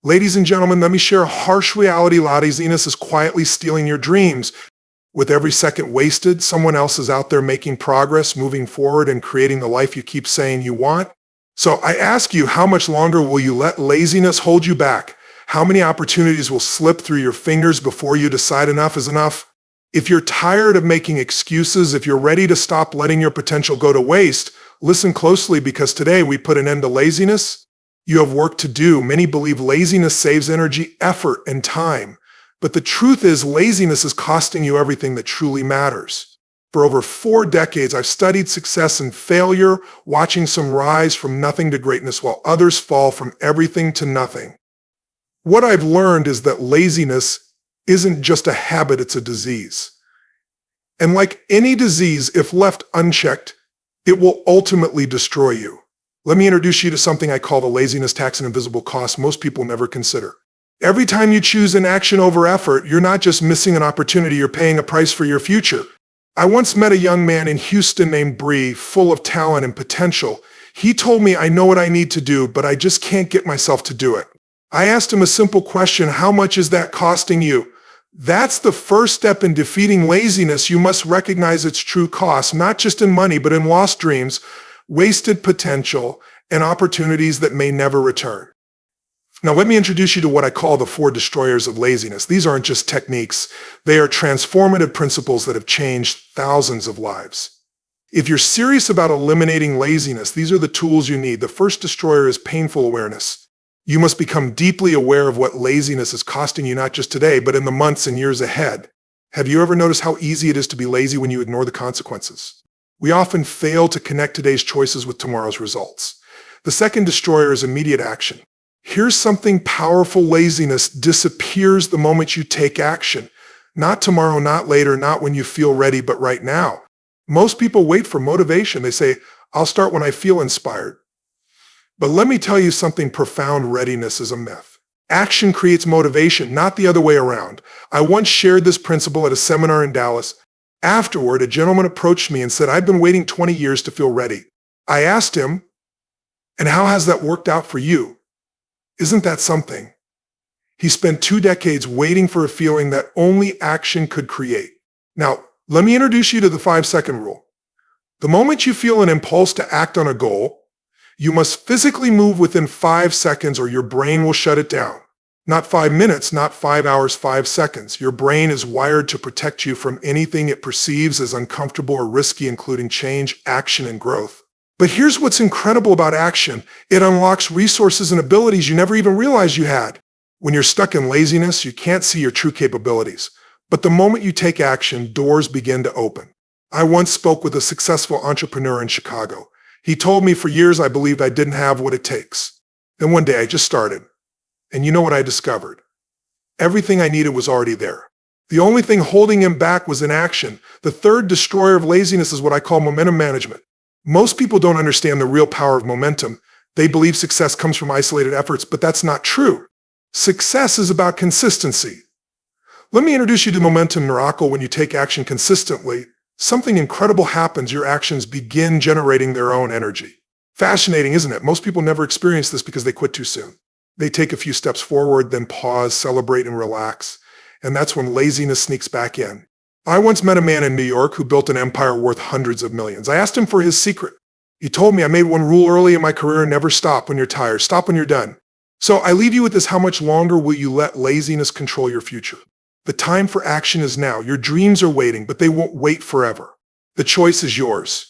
Ladies and gentlemen, let me share a harsh reality. Laziness is quietly stealing your dreams. With every second wasted, someone else is out there making progress, moving forward, and creating the life you keep saying you want. So I ask you, how much longer will you let laziness hold you back? How many opportunities will slip through your fingers before you decide enough is enough? If you're tired of making excuses, if you're ready to stop letting your potential go to waste, listen closely, because today we put an end to laziness. You have work to do. Many believe laziness saves energy, effort, and time. But the truth is, laziness is costing you everything that truly matters. For over 4 decades, I've studied success and failure, watching some rise from nothing to greatness while others fall from everything to nothing. What I've learned is that laziness isn't just a habit, it's a disease. And like any disease, if left unchecked, it will ultimately destroy you. Let me introduce you to something I call the laziness tax, an invisible cost most people never consider. Every time you choose inaction over effort, you're not just missing an opportunity, you're paying a price for your future. I once met a young man in Houston named Bree, full of talent and potential. He told me, "I know what I need to do, but I just can't get myself to do it." I asked him a simple question: how much is that costing you? That's the first step in defeating laziness. You must recognize its true cost, not just in money, but in lost dreams, wasted potential, and opportunities that may never return. Now, let me introduce you to what I call the 4 destroyers of laziness. These aren't just techniques. They are transformative principles that have changed thousands of lives. If you're serious about eliminating laziness, these are the tools you need. The first destroyer is painful awareness. You must become deeply aware of what laziness is costing you, not just today, but in the months and years ahead. Have you ever noticed how easy it is to be lazy when you ignore the consequences? We often fail to connect today's choices with tomorrow's results. The second destroyer is immediate action. Here's something powerful: laziness disappears the moment you take action. Not tomorrow, not later, not when you feel ready, but right now. Most people wait for motivation. They say, "I'll start when I feel inspired." But let me tell you something profound: readiness is a myth. Action creates motivation, not the other way around. I once shared this principle at a seminar in Dallas. Afterward, a gentleman approached me and said, "I've been waiting 20 years to feel ready." I asked him, "And how has that worked out for you? Isn't that something?" He spent 2 decades waiting for a feeling that only action could create. Now, let me introduce you to the 5-second rule. The moment you feel an impulse to act on a goal, you must physically move within 5 seconds or your brain will shut it down. Not 5 minutes, not 5 hours, 5 seconds. Your brain is wired to protect you from anything it perceives as uncomfortable or risky, including change, action, and growth. But here's what's incredible about action. It unlocks resources and abilities you never even realized you had. When you're stuck in laziness, you can't see your true capabilities. But the moment you take action, doors begin to open. I once spoke with a successful entrepreneur in Chicago. He told me, for years I believed I didn't have what it takes. Then one day I just started. And you know what I discovered? Everything I needed was already there. The only thing holding him back was inaction. The third destroyer of laziness is what I call momentum management. Most people don't understand the real power of momentum. They believe success comes from isolated efforts, but that's not true. Success is about consistency. Let me introduce you to momentum miracle. When you take action consistently, something incredible happens. Your actions begin generating their own energy. Fascinating, isn't it? Most people never experience this because they quit too soon. They take a few steps forward, then pause, celebrate, and relax. And that's when laziness sneaks back in. I once met a man in New York who built an empire worth hundreds of millions. I asked him for his secret. He told me, "I made one rule early in my career: never stop when you're tired. Stop when you're done." So I leave you with this: how much longer will you let laziness control your future? The time for action is now. Your dreams are waiting, but they won't wait forever. The choice is yours.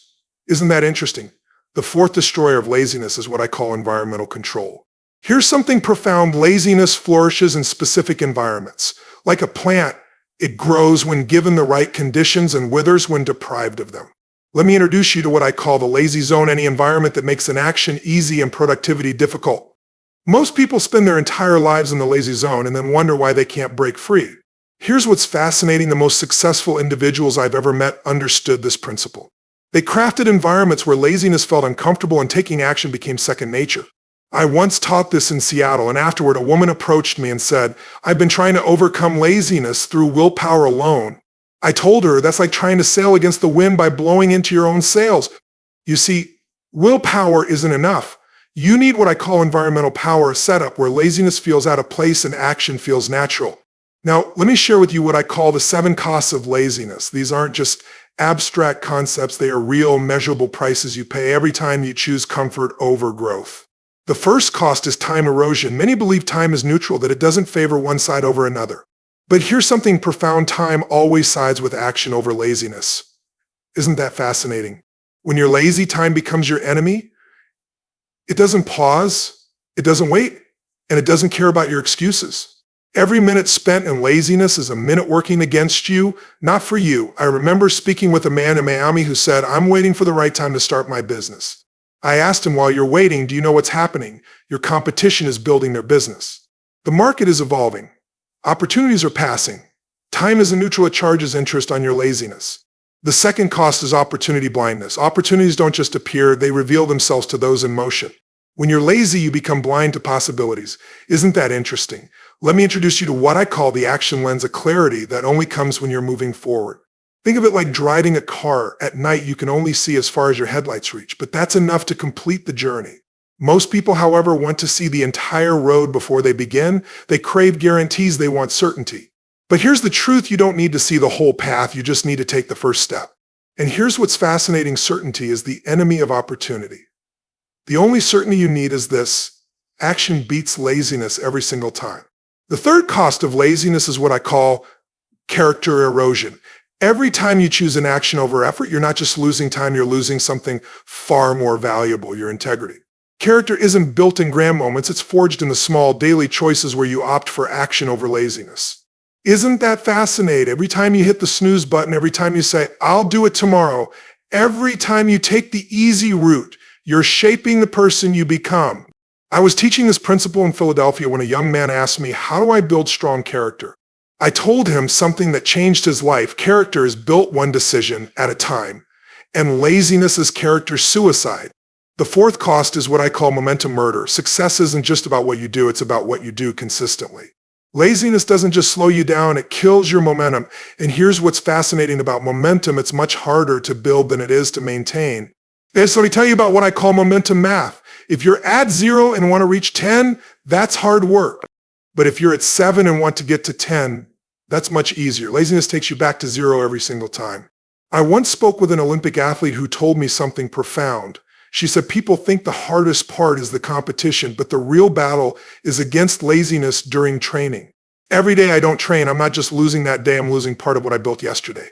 Isn't that interesting? The 4th destroyer of laziness is what I call environmental control. Here's something profound: laziness flourishes in specific environments. Like a plant, it grows when given the right conditions and withers when deprived of them. Let me introduce you to what I call the lazy zone: any environment that makes inaction easy and productivity difficult. Most people spend their entire lives in the lazy zone and then wonder why they can't break free. Here's what's fascinating: the most successful individuals I've ever met understood this principle. They crafted environments where laziness felt uncomfortable and taking action became second nature. I once taught this in Seattle, and afterward a woman approached me and said, "I've been trying to overcome laziness through willpower alone." I told her, that's like trying to sail against the wind by blowing into your own sails. You see, willpower isn't enough. You need what I call environmental power, a setup where laziness feels out of place and action feels natural. Now, let me share with you what I call the 7 costs of laziness. These aren't just abstract concepts. They are real, measurable prices you pay every time you choose comfort over growth. The first cost is time erosion. Many believe time is neutral, that it doesn't favor one side over another. But here's something profound. Time always sides with action over laziness. Isn't that fascinating? When you're lazy, time becomes your enemy. It doesn't pause, it doesn't wait, and it doesn't care about your excuses. Every minute spent in laziness is a minute working against you, not for you. I remember speaking with a man in Miami who said, "I'm waiting for the right time to start my business." I asked him, "While you're waiting, do you know what's happening? Your competition is building their business. The market is evolving. Opportunities are passing. Time isn't neutral, it charges interest on your laziness." The second cost is opportunity blindness. Opportunities don't just appear, they reveal themselves to those in motion. When you're lazy, you become blind to possibilities. Isn't that interesting? Let me introduce you to what I call the action lens of clarity that only comes when you're moving forward. Think of it like driving a car. At night, you can only see as far as your headlights reach, but that's enough to complete the journey. Most people, however, want to see the entire road before they begin. They crave guarantees, they want certainty. But here's the truth, you don't need to see the whole path, you just need to take the first step. And here's what's fascinating, certainty is the enemy of opportunity. The only certainty you need is this: action beats laziness every single time. The third cost of laziness is what I call character erosion. Every time you choose an action over effort, you're not just losing time, you're losing something far more valuable, your integrity. Character isn't built in grand moments, it's forged in the small daily choices where you opt for action over laziness. Isn't that fascinating? Every time you hit the snooze button, every time you say, "I'll do it tomorrow," every time you take the easy route, you're shaping the person you become. I was teaching this principle in Philadelphia when a young man asked me, "How do I build strong character?" I told him something that changed his life. Character is built one decision at a time, and laziness is character suicide. The fourth cost is what I call momentum murder. Success isn't just about what you do, it's about what you do consistently. Laziness doesn't just slow you down, it kills your momentum. And here's what's fascinating about momentum, it's much harder to build than it is to maintain. And so let me tell you about what I call momentum math. If you're at 0 and want to reach 10, that's hard work. But if you're at 7 and want to get to 10, that's much easier. Laziness takes you back to 0 every single time. I once spoke with an Olympic athlete who told me something profound. She said, "People think the hardest part is the competition, but the real battle is against laziness during training. Every day I don't train, I'm not just losing that day, I'm losing part of what I built yesterday."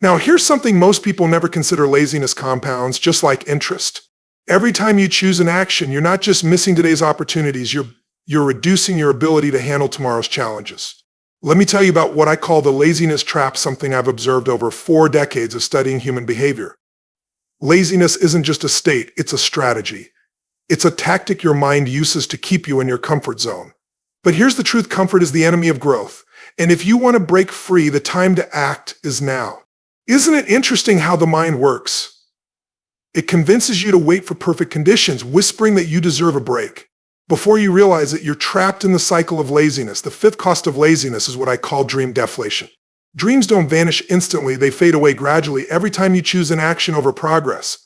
Now, here's something most people never consider: laziness compounds, just like interest. Every time you choose an action, you're not just missing today's opportunities, you're reducing your ability to handle tomorrow's challenges. Let me tell you about what I call the laziness trap, something I've observed over 4 decades of studying human behavior. Laziness isn't just a state, it's a strategy. It's a tactic your mind uses to keep you in your comfort zone. But here's the truth, comfort is the enemy of growth. And if you want to break free, the time to act is now. Isn't it interesting how the mind works? It convinces you to wait for perfect conditions, whispering that you deserve a break. Before you realize it, you're trapped in the cycle of laziness. The fifth cost of laziness is what I call dream deflation. Dreams don't vanish instantly, they fade away gradually every time you choose an action over progress.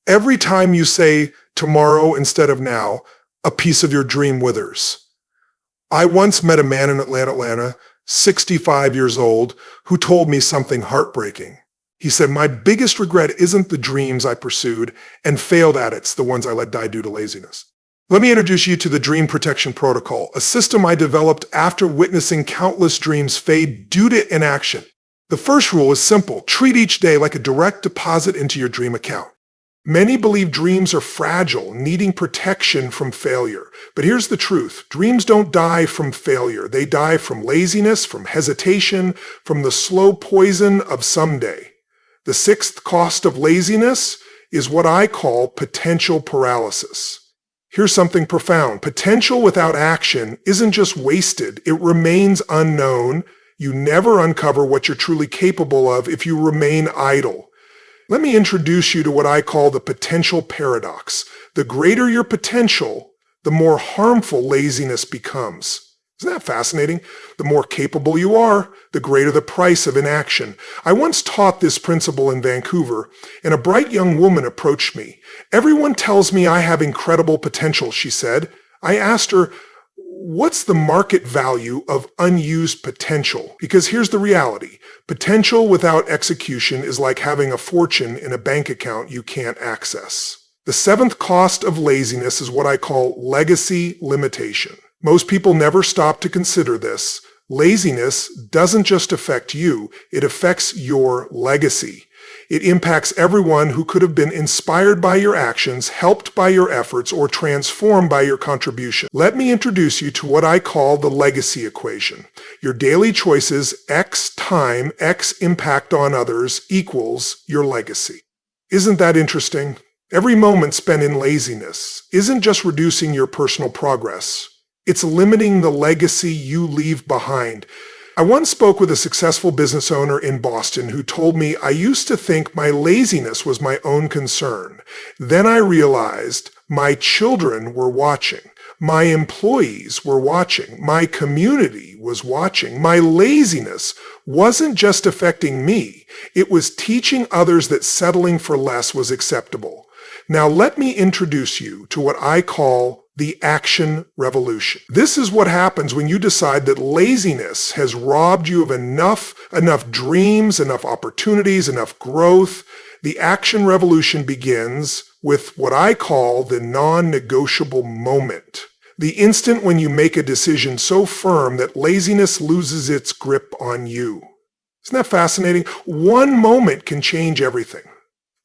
Every time you say tomorrow instead of now, a piece of your dream withers. I once met a man in Atlanta, 65 years old, who told me something heartbreaking. He said, "My biggest regret isn't the dreams I pursued and failed at, it's the ones I let die due to laziness." Let me introduce you to the Dream Protection Protocol, a system I developed after witnessing countless dreams fade due to inaction. The first rule is simple: treat each day like a direct deposit into your dream account. Many believe dreams are fragile, needing protection from failure. But here's the truth: dreams don't die from failure. They die from laziness, from hesitation, from the slow poison of someday. The sixth cost of laziness is what I call potential paralysis. Here's something profound. Potential without action isn't just wasted, it remains unknown. You never uncover what you're truly capable of if you remain idle. Let me introduce you to what I call the potential paradox. The greater your potential, the more harmful laziness becomes. Isn't that fascinating? The more capable you are, the greater the price of inaction. I once taught this principle in Vancouver, and a bright young woman approached me. "Everyone tells me I have incredible potential," she said. I asked her, "What's the market value of unused potential?" Because here's the reality. Potential without execution is like having a fortune in a bank account you can't access. The seventh cost of laziness is what I call legacy limitation. Most people never stop to consider this. Laziness doesn't just affect you, it affects your legacy. It impacts everyone who could have been inspired by your actions, helped by your efforts, or transformed by your contribution. Let me introduce you to what I call the legacy equation. Your daily choices, X time, X impact on others, equals your legacy. Isn't that interesting? Every moment spent in laziness isn't just reducing your personal progress. It's limiting the legacy you leave behind. I once spoke with a successful business owner in Boston who told me, "I used to think my laziness was my own concern. Then I realized my children were watching. My employees were watching. My community was watching. My laziness wasn't just affecting me. It was teaching others that settling for less was acceptable." Now let me introduce you to what I call the action revolution. This is what happens when you decide that laziness has robbed you of enough dreams, enough opportunities, enough growth. The action revolution begins with what I call the non-negotiable moment. The instant when you make a decision so firm that laziness loses its grip on you. Isn't that fascinating? One moment can change everything.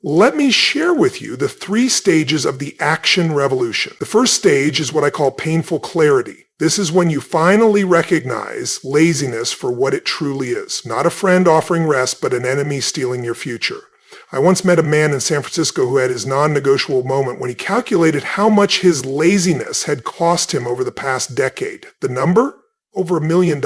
Let me share with you the 3 stages of the action revolution. The first stage is what I call painful clarity. This is when you finally recognize laziness for what it truly is. Not a friend offering rest, but an enemy stealing your future. I once met a man in San Francisco who had his non-negotiable moment when he calculated how much his laziness had cost him over the past decade. The number? Over $1 million.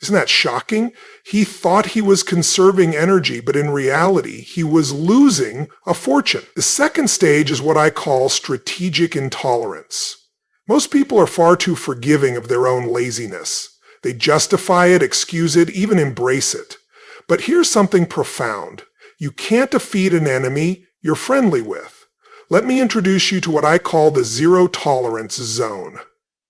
Isn't that shocking? He thought he was conserving energy, but in reality, he was losing a fortune. The second stage is what I call strategic intolerance. Most people are far too forgiving of their own laziness. They justify it, excuse it, even embrace it. But here's something profound. You can't defeat an enemy you're friendly with. Let me introduce you to what I call the zero tolerance zone.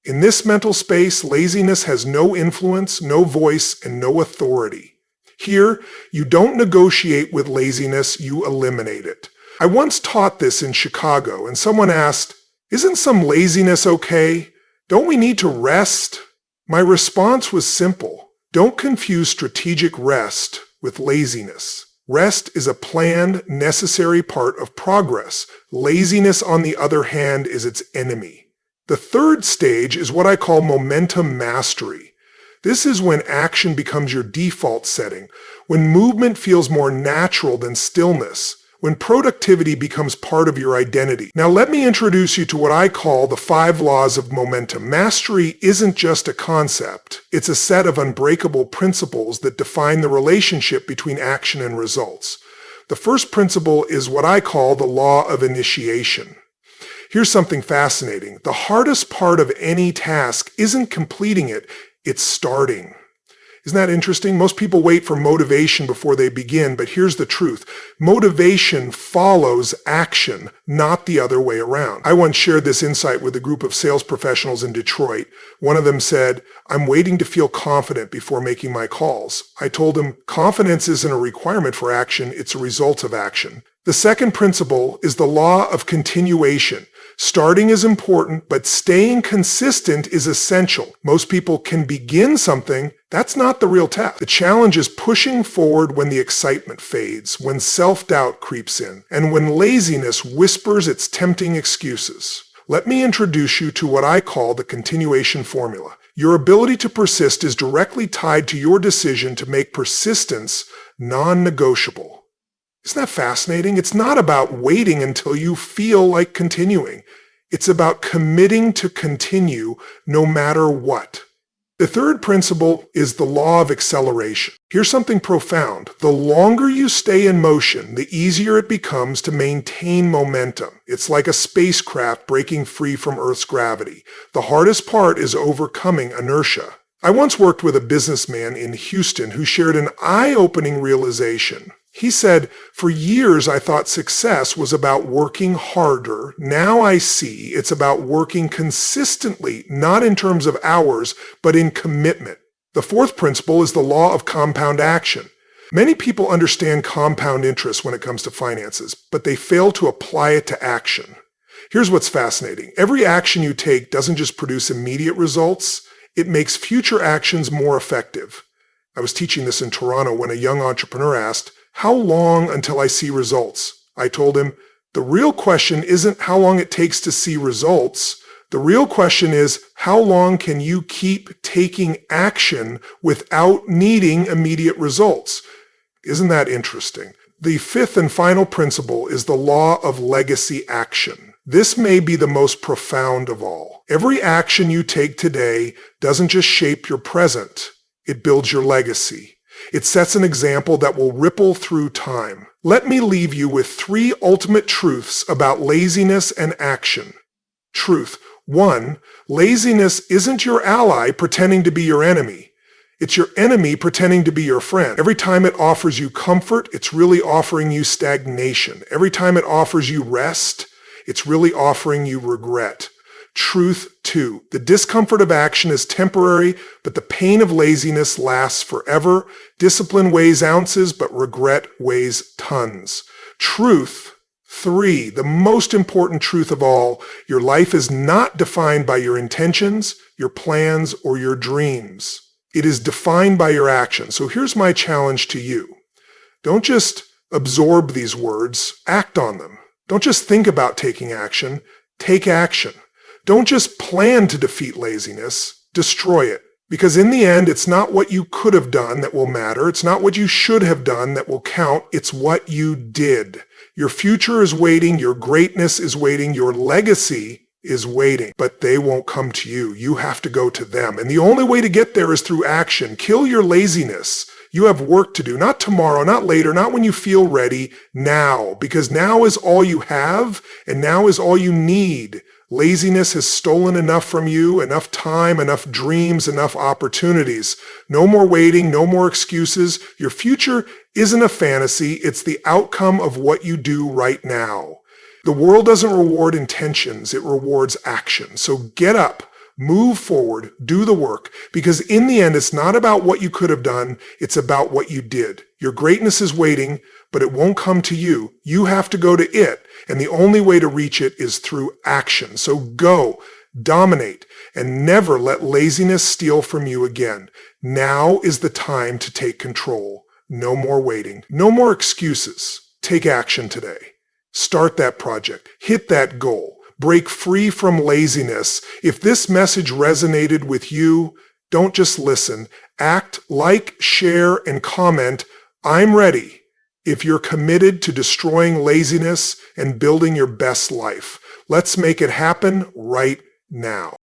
In this mental space, laziness has no influence, no voice, and no authority. Here, you don't negotiate with laziness, you eliminate it. I once taught this in Chicago, and someone asked, "Isn't some laziness okay? Don't we need to rest?" My response was simple. Don't confuse strategic rest with laziness. Rest is a planned, necessary part of progress. Laziness, on the other hand, is its enemy. The third stage is what I call momentum mastery. This is when action becomes your default setting, when movement feels more natural than stillness, when productivity becomes part of your identity. Now let me introduce you to what I call the 5 laws of momentum. Mastery isn't just a concept. It's a set of unbreakable principles that define the relationship between action and results. The first principle is what I call the law of initiation. Here's something fascinating. The hardest part of any task isn't completing it, it's starting. Isn't that interesting? Most people wait for motivation before they begin, but here's the truth. Motivation follows action, not the other way around. I once shared this insight with a group of sales professionals in Detroit. One of them said, "I'm waiting to feel confident before making my calls." I told him, confidence isn't a requirement for action, it's a result of action. The second principle is the law of continuation. Starting is important, but staying consistent is essential. Most people can begin something. That's not the real test. The challenge is pushing forward when the excitement fades, when self-doubt creeps in, and when laziness whispers its tempting excuses. Let me introduce you to what I call the continuation formula. Your ability to persist is directly tied to your decision to make persistence non-negotiable. Isn't that fascinating? It's not about waiting until you feel like continuing. It's about committing to continue no matter what. The third principle is the law of acceleration. Here's something profound. The longer you stay in motion, the easier it becomes to maintain momentum. It's like a spacecraft breaking free from Earth's gravity. The hardest part is overcoming inertia. I once worked with a businessman in Houston who shared an eye-opening realization. He said, "For years I thought success was about working harder. Now I see it's about working consistently, not in terms of hours, but in commitment." The fourth principle is the law of compound action. Many people understand compound interest when it comes to finances, but they fail to apply it to action. Here's what's fascinating. Every action you take doesn't just produce immediate results, it makes future actions more effective. I was teaching this in Toronto when a young entrepreneur asked, "How long until I see results?" I told him, "The real question isn't how long it takes to see results. The real question is, how long can you keep taking action without needing immediate results?" Isn't that interesting? The fifth and final principle is the law of legacy action. This may be the most profound of all. Every action you take today doesn't just shape your present, it builds your legacy. It sets an example that will ripple through time. Let me leave you with 3 ultimate truths about laziness and action. Truth. 1. Laziness isn't your ally pretending to be your enemy. It's your enemy pretending to be your friend. Every time it offers you comfort, it's really offering you stagnation. Every time it offers you rest, it's really offering you regret. Truth 2. The discomfort of action is temporary, but the pain of laziness lasts forever. Discipline weighs ounces, but regret weighs tons. Truth 3. The most important truth of all, your life is not defined by your intentions, your plans, or your dreams. It is defined by your actions. So here's my challenge to you. Don't just absorb these words, act on them. Don't just think about taking action, take action. Don't just plan to defeat laziness, destroy it. Because in the end, it's not what you could have done that will matter. It's not what you should have done that will count. It's what you did. Your future is waiting. Your greatness is waiting. Your legacy is waiting. But they won't come to you. You have to go to them. And the only way to get there is through action. Kill your laziness. You have work to do. Not tomorrow, not later, not when you feel ready. Now. Because now is all you have, and now is all you need. Laziness has stolen enough from you, enough time, enough dreams, enough opportunities. No more waiting, no more excuses. Your future isn't a fantasy. It's the outcome of what you do right now. The world doesn't reward intentions. It rewards action. So get up, move forward, do the work, because in the end, it's not about what you could have done. It's about what you did. Your greatness is waiting, but it won't come to you. You have to go to it. And the only way to reach it is through action. So go, dominate, and never let laziness steal from you again. Now is the time to take control. No more waiting. No more excuses. Take action today. Start that project. Hit that goal. Break free from laziness. If this message resonated with you, don't just listen. Act, like, share, and comment. I'm ready. If you're committed to destroying laziness and building your best life, let's make it happen right now.